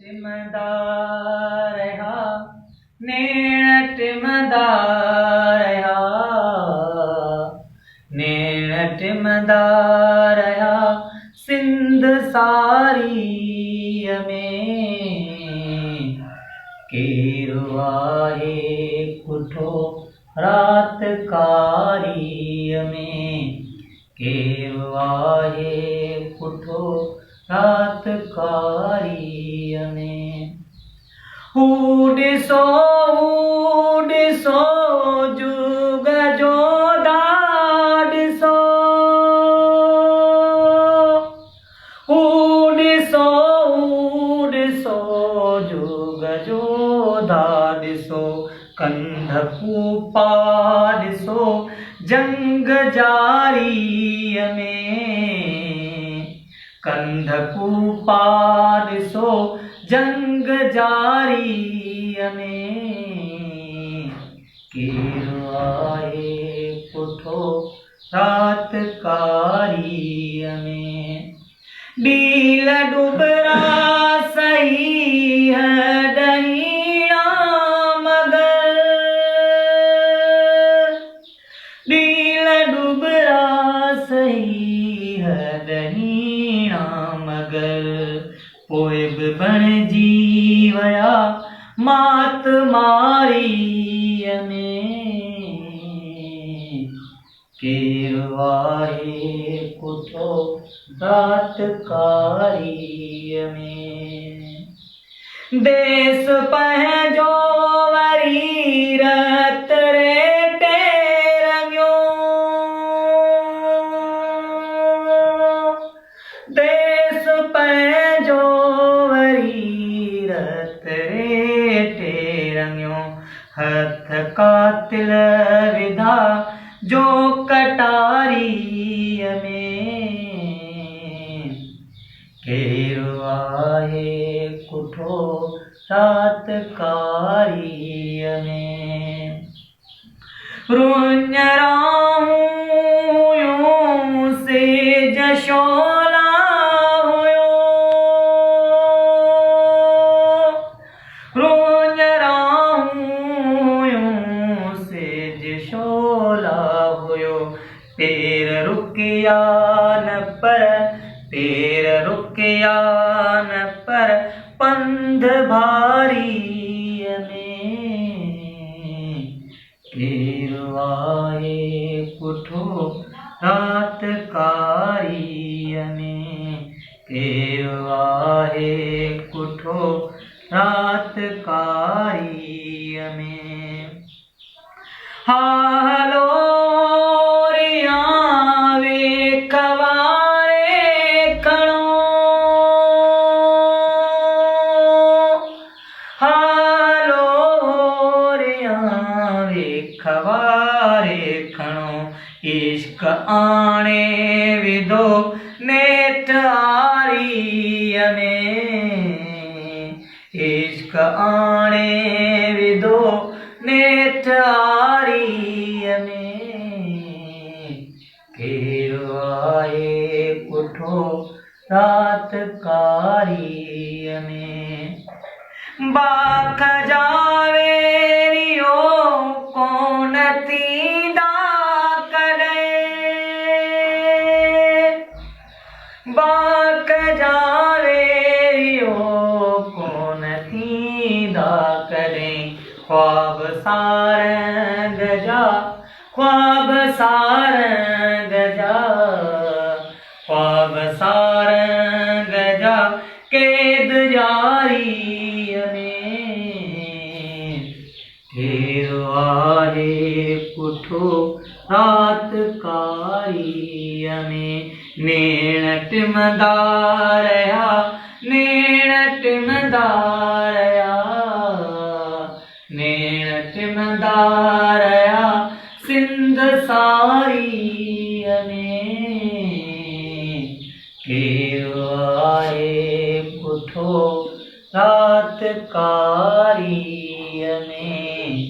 टिमदारया नेण टिमदारया नेण टिमदारया सिंध सारी में केरु आहे कुठो रात कारी में केरु आहे कुठो रात कारी में ॾिसो जुग जो ॾिसो ॾिसो जुग जो ॾिसो कंध कूपा ॾिसो जंग जारी में कंध कूपा ॾिसो जंग जारी में केरु आहे कुठो रात कारी में ॾील डुबरा सही है ॾहीणा मगर ॾील डुबरा सही है ॾहीणा मगर पोइ बि बणिजी विया मात मारी में केरु आहे कुठो रात कारी में देश पंहिंजो वरी रत रेटे रंगियो देश पंहिंजो वरी रत रेटे रंगियो हथ कातिल विधा जो कटारी में केरु आहे कुठो रात कारी में रुञराऊं से जशोला हुयो रुञराऊं से जशोला हुयो पेर रुकिया न पर पेर रुकिया न पर पंध भारी में केरु आहे कुठो रात कारी में केरु आहे कुठो रात कारी में हालो रिया वे कवारे खणो हालो रिया वे कवारे खणो इश्क आणे विधो नेठ आरी में इश्क आणे विधो नेठ आरी में केरु आहे कुठो रात कारी में बाख जावेरियो कोन थींदा कॾहिं बाख जावेरियो कोन थींदा कॾहिं ख्वाब सारंग जा ख्वाब सारंग जा ख्वाब सारंग जा कैद जारी में केरु आहे कुठो रात कारी में नेण टिमदारया नेण टिमदारया नेण टिमदारया सिंध सारी में केरु आहे कुठो रात कारी में